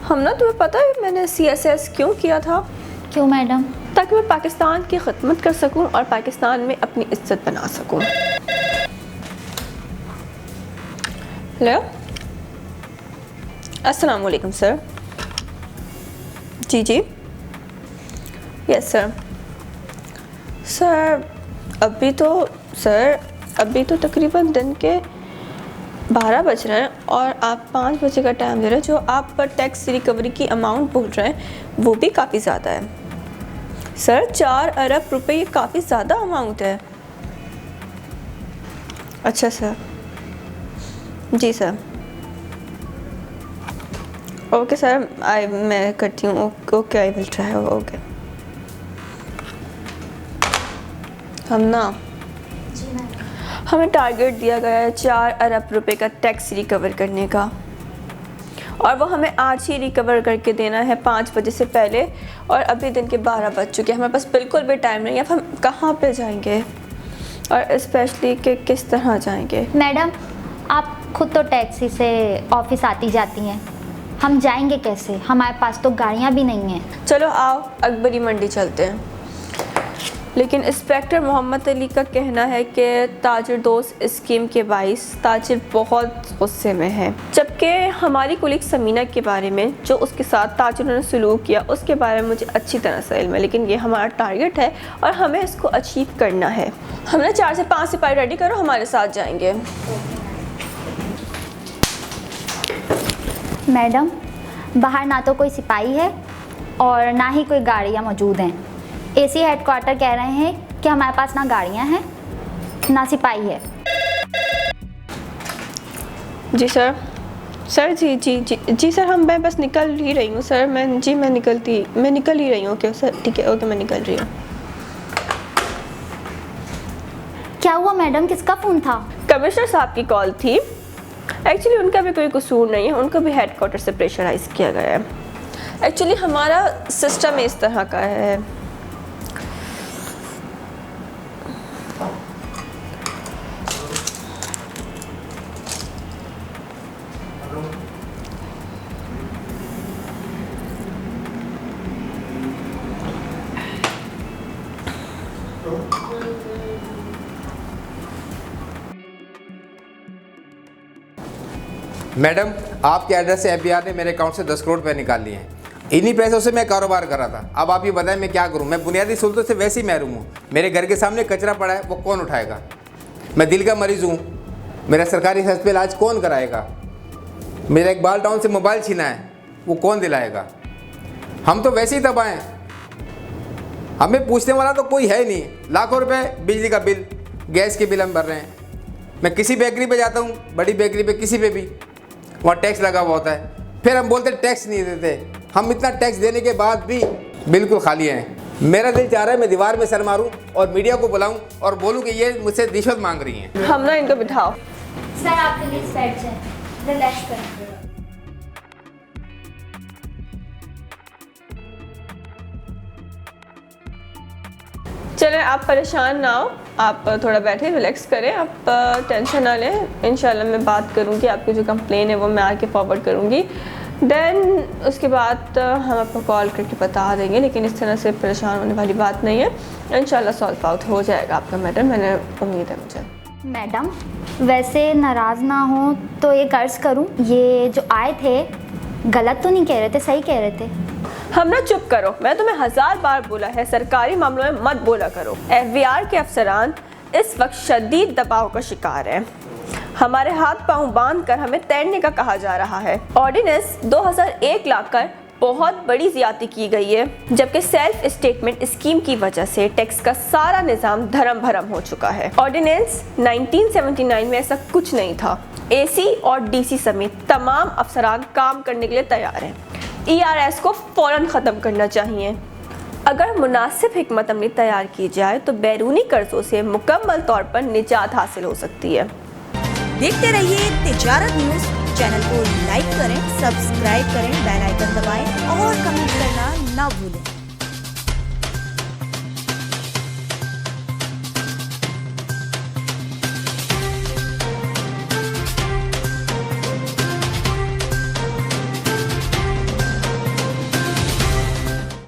हम ना, तुम्हें पता है मैंने CSS क्यों किया था? क्यों मैडम? ताकि मैं पाकिस्तान की खिदमत कर सकूं और पाकिस्तान में अपनी इज्जत बना सकूं। हेलो, अस्सलाम वालेकुम सर। जी जी, यस सर। सर अभी तो तकरीबन दिन के 12 बज रहे हैं और आप 5 बजे का टाइम दे रहे हैं। जो आप पर टैक्स रिकवरी की अमाउंट बोल रहे हैं वो भी काफ़ी ज़्यादा है सर। 4 अरब रुपए, ये काफ़ी ज़्यादा अमाउंट है। अच्छा सर, जी सर। ओके सर, मैं करती हूँ। Okay, I will try. Okay. हमें टारगेट दिया गया है 4 अरब रुपए का टैक्स रिकवर करने का, और वो हमें आज ही रिकवर करके देना है 5 बजे से पहले। और अभी दिन के 12 बज चुके हैं, हमारे पास बिल्कुल भी टाइम नहीं है। अब हम कहाँ पे जाएंगे और स्पेशली कि किस तरह जाएंगे? मैडम, आप खुद तो टैक्सी से ऑफिस आती जाती हैं, हम जाएंगे कैसे? हमारे पास तो गाड़ियाँ भी नहीं हैं। चलो आओ, अकबरी मंडी चलते हैं। लेकिन इंस्पेक्टर मोहम्मद अली का कहना है कि ताजिर दोस्त स्कीम के बाइस ताजिर बहुत गुस्से में है, जबकि हमारी कुलीग समीना के बारे में जो उसके साथ ताजिरों ने सलूक किया उसके बारे में मुझे अच्छी तरह से इल्म है। लेकिन ये हमारा टारगेट है और हमें इसको अचीव करना है। हमने 4 से 5 सिपाही रेडी करो, हमारे साथ जाएंगे। मैडम, बाहर ना तो कोई सिपाही है और ना ही कोई गाड़ियाँ मौजूद हैं। एसी हेडक्वार्टर कह रहे हैं कि हमारे पास ना गाड़ियाँ हैं ना सिपाही है। जी सर। सर जी जी जी जी सर, मैं बस निकल ही रही हूँ सर। मैं निकल ही रही हूँ। ओके सर, ठीक है। ओके, मैं निकल रही हूँ। क्या हुआ मैडम, किसका फ़ोन था? कमिश्नर साहब की कॉल थी। एक्चुअली उनका भी कोई कसूर नहीं है, उनको भी हेडक्वार्टर से प्रेशराइज किया गया है। एक्चुअली हमारा सिस्टम इस तरह का है। मैडम, आपके एड्रेस से FBI ने मेरे अकाउंट से 10 करोड़ रुपए निकाल लिए हैं। इन्हीं पैसों से मैं कारोबार कर रहा था। अब आप ये बताएं मैं क्या करूं? मैं बुनियादी सहूलतों से वैसे ही महरूम हूं। मेरे घर के सामने कचरा पड़ा है, वो कौन उठाएगा? मैं दिल का मरीज़ हूं, मेरा सरकारी हस्पताल पे इलाज कौन कराएगा? मेरा इकबाल टाउन से मोबाइल छीना है, वो कौन दिलाएगा? हम तो वैसे ही तबाह हैं, हमें पूछने वाला तो कोई है नहीं। लाखों रुपये बिजली का बिल, गैस के बिल हम भर रहे हैं। मैं किसी बेकरी पे जाता हूँ, बड़ी बेकरी पे, किसी पे भी, वहाँ टैक्स लगा हुआ होता है। फिर हम बोलते टैक्स नहीं देते। हम इतना टैक्स देने के बाद भी बिल्कुल खाली हैं। मेरा दिल चाह रहा है मैं दीवार में सर मारूं और मीडिया को बुलाऊं और बोलूं कि ये मुझसे रिश्वत मांग रही हैं। हम ना इनको बिठाओ। सर, आप प्लीज बैठ जाएं, रिलैक्स करें। चलें, आप परेशान ना हो, आप थोड़ा बैठे रिलैक्स करें, आप टेंशन ना लें। इंशाल्लाह मैं बात करूंगी, आपकी जो कंप्लेन है वो मैं आके फॉरवर्ड करूंगी। देन उसके बाद हम आपको कॉल करके बता देंगे। लेकिन इस तरह से परेशान होने वाली बात नहीं है, इंशाल्लाह सॉल्व आउट हो जाएगा आपका मैटर, मैंने उम्मीद है मुझे। मैडम, वैसे नाराज़ ना हो तो एक अर्ज़ करूं, ये जो आए थे गलत तो नहीं कह रहे थे, सही कह रहे थे? हम ना चुप करो, मैं तुम्हें 1000 बार बोला है सरकारी मामलों में मत बोला करो। FVR के अफसरान इस वक्त शदीद दबाव का शिकार हैं। हमारे हाथ पांव बांध कर हमें तैरने का कहा जा रहा है। ऑर्डिनेंस 2001 लाकर बहुत बड़ी ज्यादती की गई है, जबकि सेल्फ स्टेटमेंट स्कीम की वजह से टैक्स का सारा निज़ाम धर्म भरम हो चुका है। ऑर्डिनेंस 1979 में ऐसा कुछ नहीं था। AC और DC समेत तमाम अफसरान काम करने के लिए तैयार हैं। ERS को फौरन ख़त्म करना चाहिए। अगर मुनासिब हिकमत अमली तैयार की जाए तो बैरूनी कर्जों से मुकम्मल तौर पर निजात हासिल हो सकती है। देखते रहिए तिजारत न्यूज़। चैनल को लाइक करें, सब्सक्राइब करें, बेल आइकन दबाएं और कमेंट करना ना भूलें।